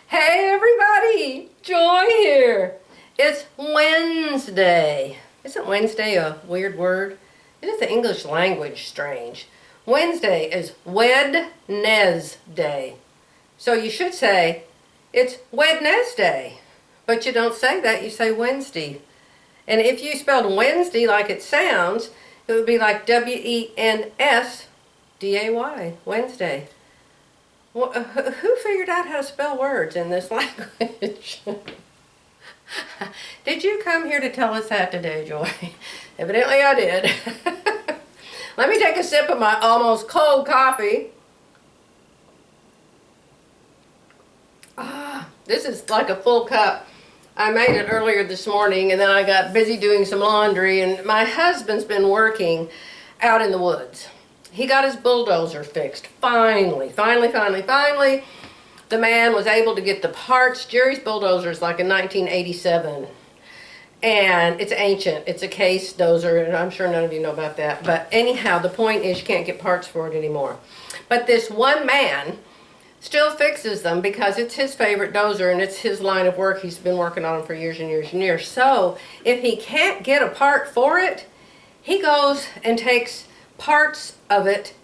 Hey everybody, Joy here. It's Wednesday. Isn't Wednesday a weird word? Isn't the English language strange? Wednesday is Wednesday. So you should say it's Wednesday. But you don't say that, you say Wednesday. And if you spelled Wednesday like it sounds, it would be like W-E-N-S-D-A-Y, Wednesday. Well, who figured out how to spell words in this language? Did you come here to tell us that today, Joy? Evidently I did. Let me take a sip of my almost cold coffee. This is like a full cup. I made it earlier this morning and then I got busy doing some laundry, and my husband's been working out in the woods. He got his bulldozer fixed. Finally. The man was able to get the parts. Jerry's bulldozer is like a 1987. And it's ancient. It's a case dozer, and I'm sure none of you know about that. But anyhow, the point is you can't get parts for it anymore. But this one man still fixes them because it's his favorite dozer and it's his line of work. He's been working on them for years and years and years. So if he can't get a part for it, he goes and takes parts of it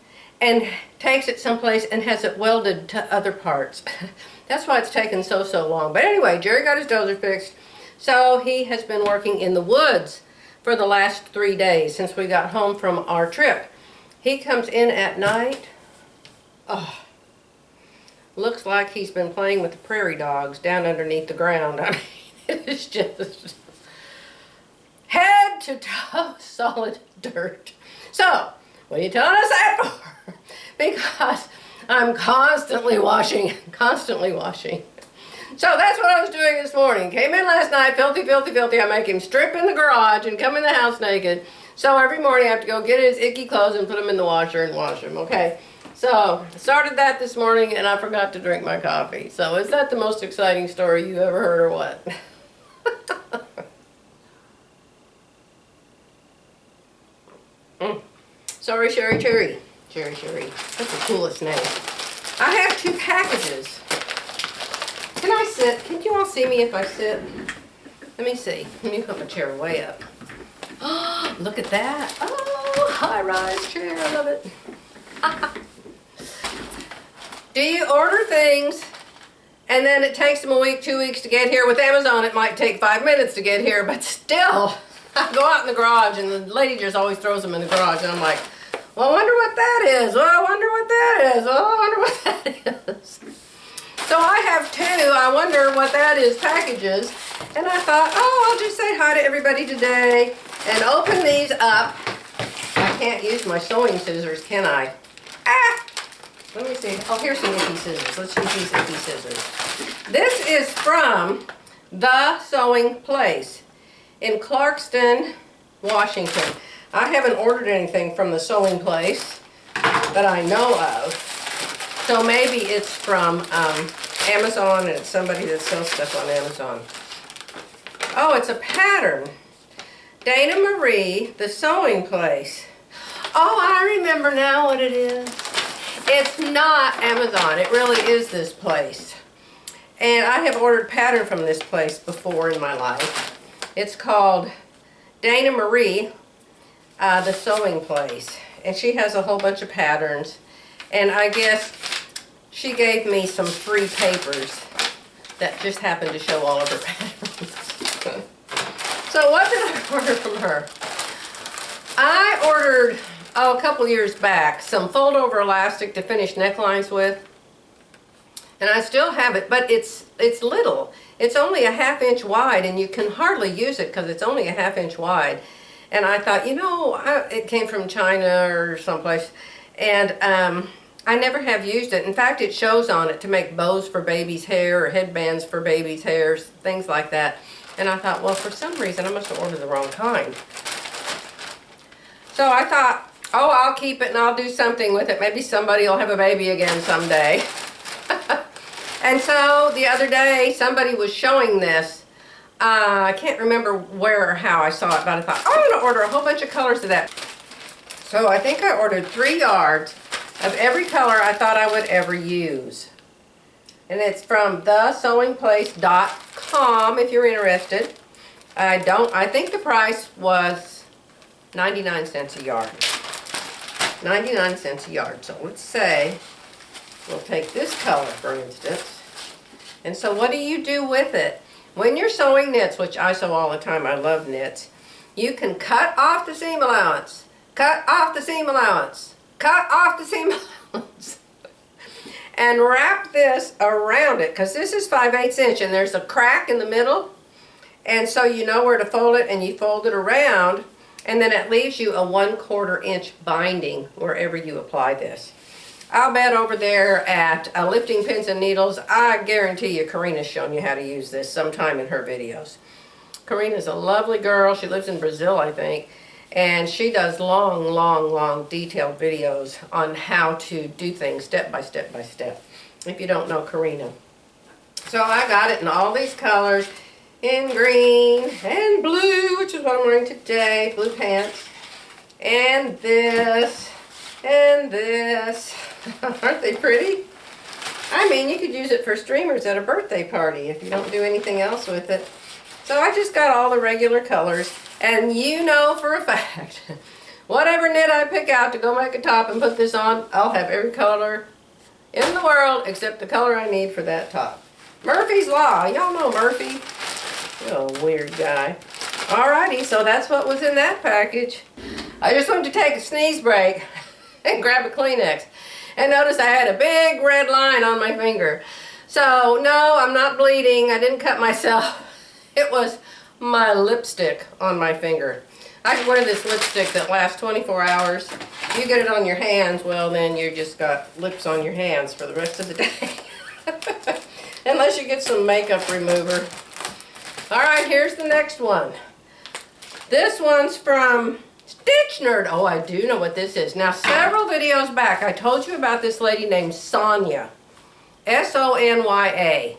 and takes it someplace and has it welded to other parts. That's why it's taken so long. But anyway, Jerry got his dozer fixed, so he has been working in the woods for the last 3 days since we got home from our trip. He comes in at night. Oh, looks like he's been playing with the prairie dogs down underneath the ground. I mean, it is just head to toe solid dirt. So, what are you telling us that for? Because I'm constantly washing. So that's what I was doing this morning. Came in last night, filthy. I make him strip in the garage and come in the house naked. So every morning I have to go get his icky clothes and put them in the washer and wash them, okay? So, started that this morning and I forgot to drink my coffee. So is that the most exciting story you ever heard or what? Sorry, Sherry Cherry. Cherry. That's the coolest name. I have 2 packages. Can I sit? Can you all see me if I sit? Let me see. Let me put my chair way up. Oh, look at that. Oh, high-rise chair. I love it. Do you order things and then it takes them a week, 2 weeks to get here? With Amazon, it might take 5 minutes to get here, but still, I go out in the garage and the lady just always throws them in the garage, and I'm like, well, I wonder what that is. Well, I wonder what that is. Oh, I wonder what that is. So I have 2, I wonder what that is, packages. And I thought, oh, I'll just say hi to everybody today and open these up. I can't use my sewing scissors, can I? Let me see. Oh, here's some icky scissors. Let's use these icky scissors. This is from The Sewing Place in Clarkston, Washington. I haven't ordered anything from The Sewing Place that I know of. So maybe it's from Amazon, and it's somebody that sells stuff on Amazon. Oh, it's a pattern. Dana Marie, The Sewing Place. Oh, I remember now what it is. It's not Amazon. It really is this place. And I have ordered pattern from this place before in my life. It's called Dana Marie, The Sewing Place. And she has a whole bunch of patterns. And I guess she gave me some free papers that just happened to show all of her patterns. So what did I order from her? I ordered, a couple years back, some fold-over elastic to finish necklines with. And I still have it, but it's little. It's only a 1/2 inch wide, and you can hardly use it because it's only a 1/2 inch wide. And I thought, you know, it came from China or someplace, and I never have used it. In fact, it shows on it to make bows for baby's hair or headbands for baby's hair, things like that. And I thought, well, for some reason, I must have ordered the wrong kind. So I thought, oh, I'll keep it and I'll do something with it. Maybe somebody will have a baby again someday. And so the other day, somebody was showing this. I can't remember where or how I saw it, but I thought, oh, I'm going to order a whole bunch of colors of that. So I think I ordered 3 yards of every color I thought I would ever use. And it's from thesewingplace.com if you're interested. I think the price was 99 cents a yard. 99 cents a yard. So let's say we'll take this color, for instance. And so what do you do with it? When you're sewing knits, which I sew all the time, I love knits, you can cut off the seam allowance, cut off the seam allowance, cut off the seam allowance, and wrap this around it, because this is 5/8 inch and there's a crack in the middle, and so you know where to fold it, and you fold it around, and then it leaves you a 1/4 inch binding wherever you apply this. I'll bet over there at Lifting Pins and Needles, I guarantee you Karina's shown you how to use this sometime in her videos. Karina's a lovely girl. She lives in Brazil, I think, and she does long detailed videos on how to do things step by step by step, if you don't know Karina. So I got it in all these colors, in green and blue, which is what I'm wearing today, blue pants, and this, and this. Aren't they pretty? I mean, you could use it for streamers at a birthday party if you don't do anything else with it. So I just got all the regular colors, and you know for a fact, whatever knit I pick out to go make a top and put this on, I'll have every color in the world except the color I need for that top. Murphy's Law. Y'all know Murphy. Oh, weird guy. Alrighty, so that's what was in that package. I just wanted to take a sneeze break and grab a Kleenex. And notice I had a big red line on my finger. So, no, I'm not bleeding. I didn't cut myself. It was my lipstick on my finger. I can wear this lipstick that lasts 24 hours. You get it on your hands, well, then you just got lips on your hands for the rest of the day. Unless you get some makeup remover. Alright, here's the next one. This one's from Stitch Nerd. Oh, I do know what this is. Now, several videos back, I told you about this lady named Sonya. S-O-N-Y-A.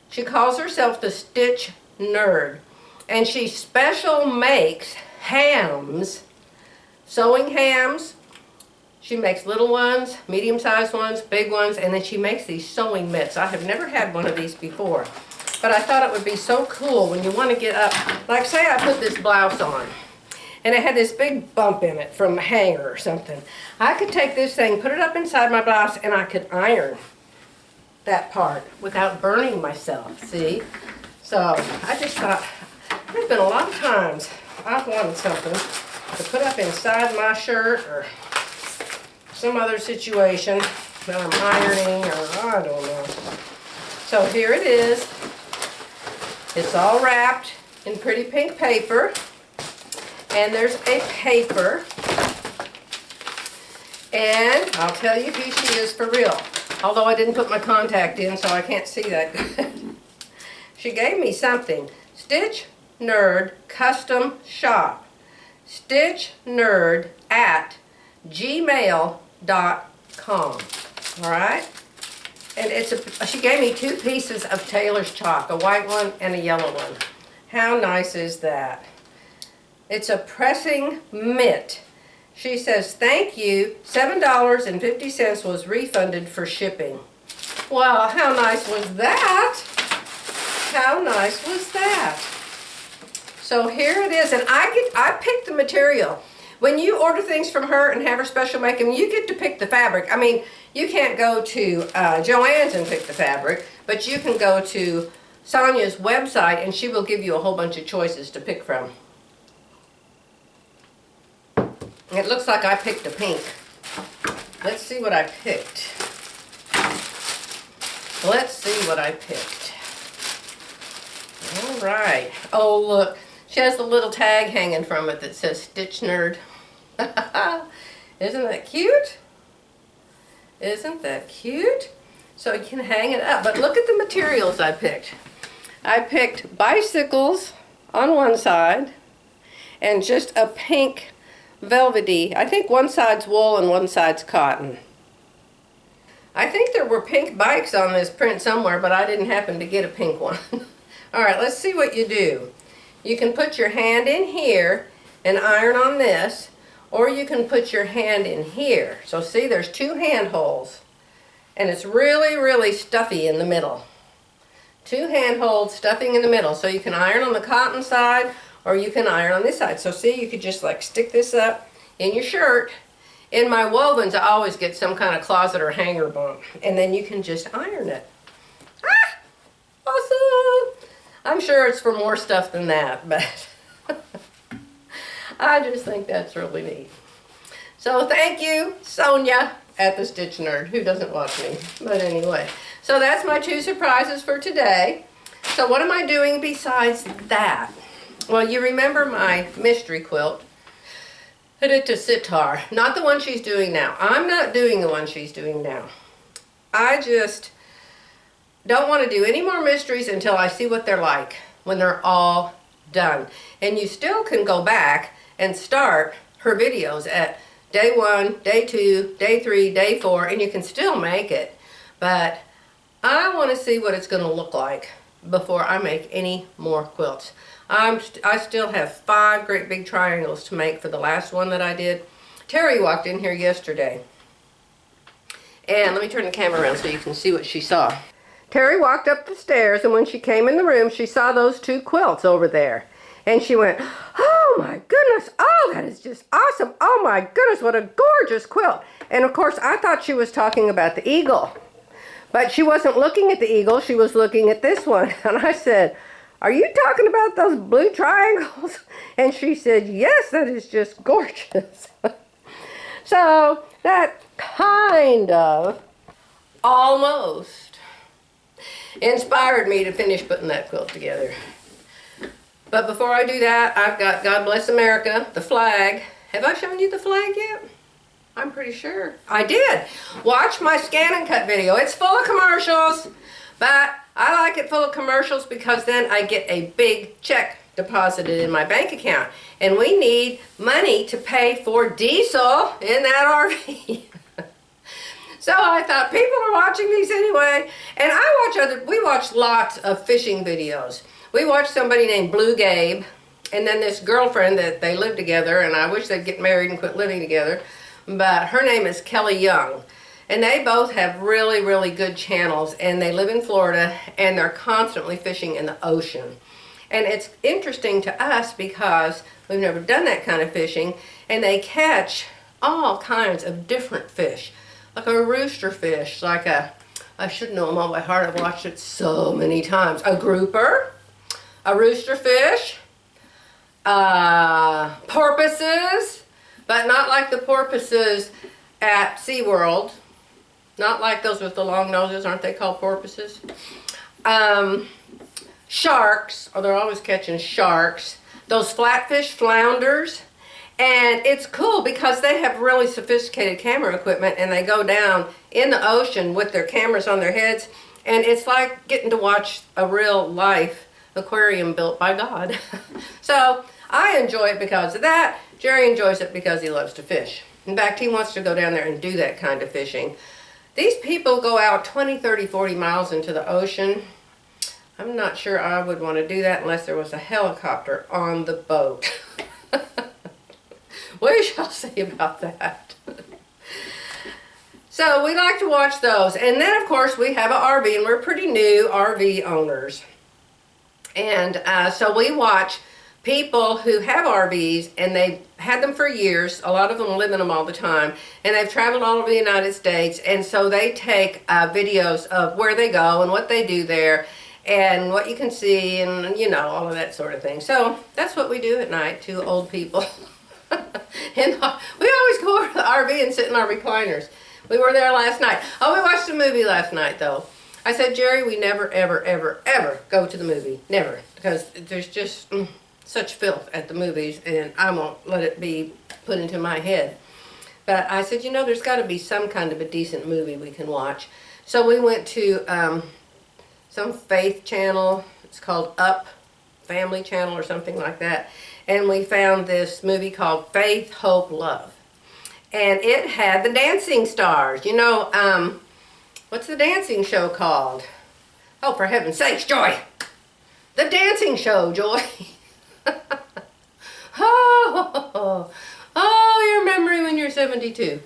She calls herself the Stitch Nerd. And she special makes hams, sewing hams. She makes little ones, medium-sized ones, big ones, and then she makes these sewing mitts. I have never had one of these before, but I thought it would be so cool when you want to get up. Like, say I put this blouse on, and it had this big bump in it from a hanger or something. I could take this thing, put it up inside my blouse, and I could iron that part without burning myself, see? So, I just thought, there's been a lot of times I've wanted something to put up inside my shirt or some other situation that I'm ironing, or I don't know. So here it is. It's all wrapped in pretty pink paper. And there's a paper. And I'll tell you who she is for real. Although I didn't put my contact in, so I can't see that good. She gave me something. Stitch Nerd Custom Shop. Stitch Nerd at gmail.com. Alright? And she gave me 2 pieces of Taylor's chalk, a white one and a yellow one. How nice is that? It's a pressing mitt. She says, thank you, $7.50 was refunded for shipping. Well, how nice was that? How nice was that? So here it is, and I picked the material. When you order things from her and have her special make them, you get to pick the fabric. I mean, you can't go to Joann's and pick the fabric, but you can go to Sonya's website and she will give you a whole bunch of choices to pick from. It looks like I picked a pink. Let's see what I picked. Let's see what I picked. All right. Oh, look. She has a little tag hanging from it that says Stitch Nerd. Isn't that cute? Isn't that cute? So you can hang it up. But look at the materials I picked. I picked bicycles on one side and just a pink velvety. I think one side's wool and one side's cotton. I think there were pink bikes on this print somewhere, but I didn't happen to get a pink one. All right, let's see what you do. You can put your hand in here and iron on this, or you can put your hand in here. So see, there's 2 hand holes. And it's really, really stuffy in the middle. 2 handholds, stuffing in the middle. So you can iron on the cotton side or you can iron on this side. So see, you could just like stick this up in your shirt. In my wovens, I always get some kind of closet or hanger bump. And then you can just iron it. Ah! Awesome! I'm sure it's for more stuff than that, but I just think that's really neat. So thank you, Sonia at the Stitch Nerd, who doesn't watch me. But anyway, so that's my 2 surprises for today. So what am I doing besides that? Well, you remember my mystery quilt. Hidita Sitar, not the one she's doing now. I'm not doing the one she's doing now. I just don't want to do any more mysteries until I see what they're like when they're all done. And you still can go back and start her videos at day 1, day 2, day 3, day 4, and you can still make it. But I want to see what it's going to look like before I make any more quilts. I still have 5 great big triangles to make for the last one that I did. Terry walked in here yesterday. And let me turn the camera around so you can see what she saw. Terry walked up the stairs, and when she came in the room, she saw those 2 quilts over there. And she went, oh my goodness, oh, that is just awesome. Oh my goodness, what a gorgeous quilt. And of course, I thought she was talking about the eagle. But she wasn't looking at the eagle, she was looking at this one. And I said, are you talking about those blue triangles? And she said, yes, that is just gorgeous. So that kind of almost inspired me to finish putting that quilt together. But before I do that, I've got God Bless America, the flag. Have I shown you the flag yet? I'm pretty sure. I did. Watch my scan and cut video. It's full of commercials, but I like it full of commercials because then I get a big check deposited in my bank account. And we need money to pay for diesel in that RV. So I thought, people are watching these anyway. And we watch lots of fishing videos. We watched somebody named Blue Gabe, and then this girlfriend that they live together, and I wish they'd get married and quit living together, but her name is Kelly Young. And they both have really, really good channels, and they live in Florida, and they're constantly fishing in the ocean. And it's interesting to us because we've never done that kind of fishing, and they catch all kinds of different fish. Like a rooster fish, like I should know them all by heart, I've watched it so many times. A grouper, a rooster fish, porpoises, but not like the porpoises at SeaWorld. Not like those with the long noses, aren't they called porpoises? Sharks, they're always catching sharks. Those flatfish, flounders. And it's cool because they have really sophisticated camera equipment, and they go down in the ocean with their cameras on their heads, and it's like getting to watch a real life aquarium built by God. So I enjoy it because of that. Jerry enjoys it because he loves to fish. In fact, he wants to go down there and do that kind of fishing. These people go out 20, 30, 40 miles into the ocean. I'm not sure I would want to do that unless there was a helicopter on the boat. We shall see about that. So we like to watch those. And then, of course, we have an RV, and we're pretty new RV owners. And so we watch people who have RVs, and they've had them for years. A lot of them live in them all the time. And they've traveled all over the United States. And so they take videos of where they go and what they do there and what you can see and, you know, all of that sort of thing. So that's what we do at night, 2 old people. And we always go over to the RV and sit in our recliners. We were there last night. Oh, we watched a movie last night, though. I said, Jerry, we never, ever, ever, ever go to the movie. Never. Because there's just such filth at the movies, and I won't let it be put into my head. But I said, you know, there's got to be some kind of a decent movie we can watch. So we went to some faith channel. It's called Up Family Channel or something like that. And we found this movie called Faith, Hope, Love. And it had the dancing stars. You know, what's the dancing show called? Oh, for heaven's sakes, Joy! The dancing show, Joy! Oh, your memory when you're 72.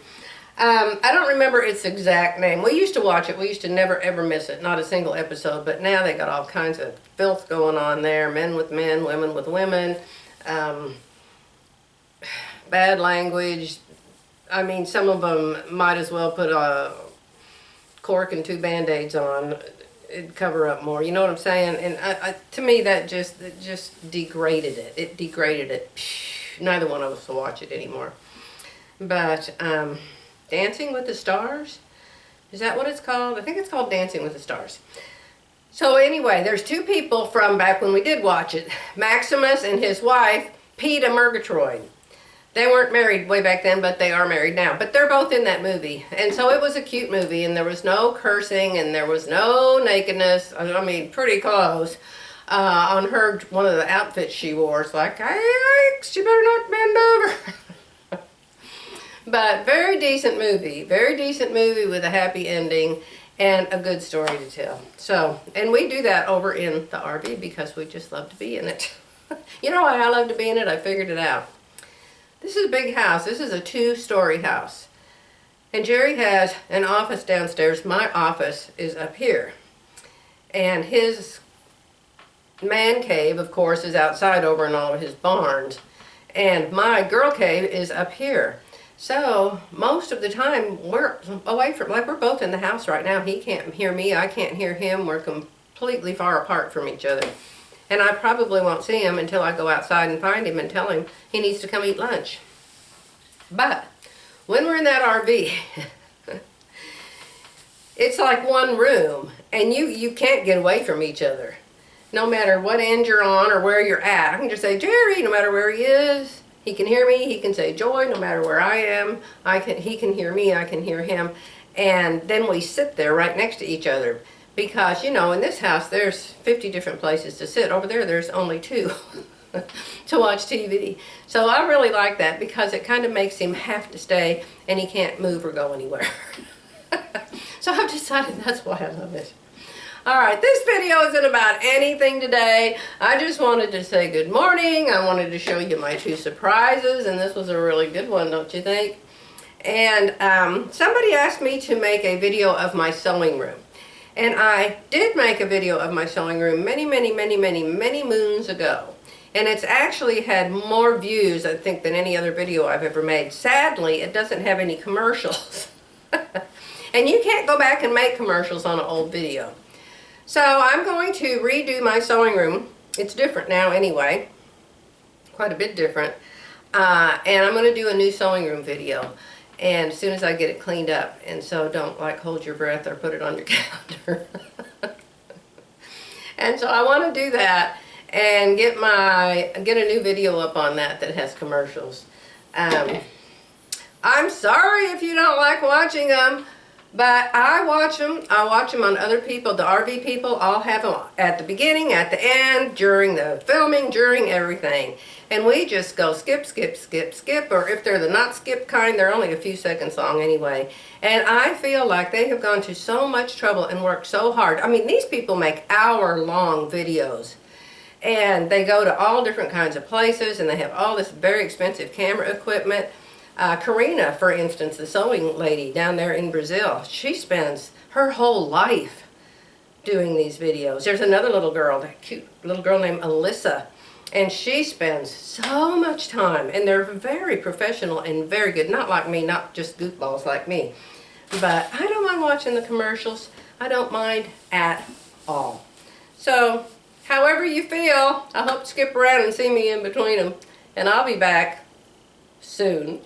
I don't remember its exact name. We used to watch it. We used to never ever miss it. Not a single episode. But now they got all kinds of filth going on there. Men with men, women with women. Bad language. I mean, some of them might as well put a cork and 2 Band-Aids on. It'd cover up more. You know what I'm saying? And to me, that just degraded it. It degraded it. Neither one of us will watch it anymore. But Dancing with the Stars? Is that what it's called? I think it's called Dancing with the Stars. So anyway, there's 2 people from back when we did watch it. Maximus and his wife, Peter Murgatroyd. They weren't married way back then, but they are married now. But they're both in that movie. And so it was a cute movie, and there was no cursing, and there was no nakedness. I mean, pretty close. On her, one of the outfits she wore, it's like, yikes, you better not bend over. But very decent movie. Very decent movie with a happy ending and a good story to tell. So, and we do that over in the RV because we just love to be in it. You know why I love to be in it? I figured it out. This is a big house. This is a 2-story house. And Jerry has an office downstairs. My office is up here. And his man cave, of course, is outside over in all of his barns. And my girl cave is up here. So most of the time we're away from, like we're both in the house right now. He can't hear me. I can't hear him. We're completely far apart from each other. And I probably won't see him until I go outside and find him and tell him he needs to come eat lunch. But when we're in that RV, it's like one room, and you can't get away from each other. No matter what end you're on or where you're at. I can just say, Jerry, no matter where he is. He can hear me. He can say, Joy, no matter where I am. He can hear me. I can hear him. And then we sit there right next to each other. Because, you know, in this house, there's 50 different places to sit. Over there, there's only 2 to watch TV. So I really like that because it kind of makes him have to stay and he can't move or go anywhere. So I've decided that's why I love it. Alright, this video isn't about anything today. I just wanted to say good morning. I wanted to show you my 2 surprises, and this was a really good one, don't you think? And somebody asked me to make a video of my sewing room. And I did make a video of my sewing room many moons ago. And it's actually had more views, I think, than any other video I've ever made. Sadly, it doesn't have any commercials. And you can't go back and make commercials on an old video. So I'm going to redo my sewing room. It's different now anyway. Quite a bit different. And I'm going to do a new sewing room video. And as soon as I get it cleaned up. And so don't like hold your breath or put it on your calendar. And so I want to do that and get a new video up on that has commercials. I'm sorry if you don't like watching them, but I watch them. I watch them on other people. The RV people all have them at the beginning, at the end, during the filming, during everything. And we just go skip, skip, skip, skip, or if they're the not skip kind, they're only a few seconds long anyway. And I feel like they have gone to so much trouble and worked so hard. I mean, these people make hour-long videos. And they go to all different kinds of places, and they have all this very expensive camera equipment. Karina, for instance, the sewing lady down there in Brazil, she spends her whole life doing these videos. There's another little girl, that cute little girl named Alyssa, and she spends so much time, and they're very professional and very good. Not like me, not just goofballs like me. But I don't mind watching the commercials. I don't mind at all. So, however you feel, I hope to skip around and see me in between them. And I'll be back soon.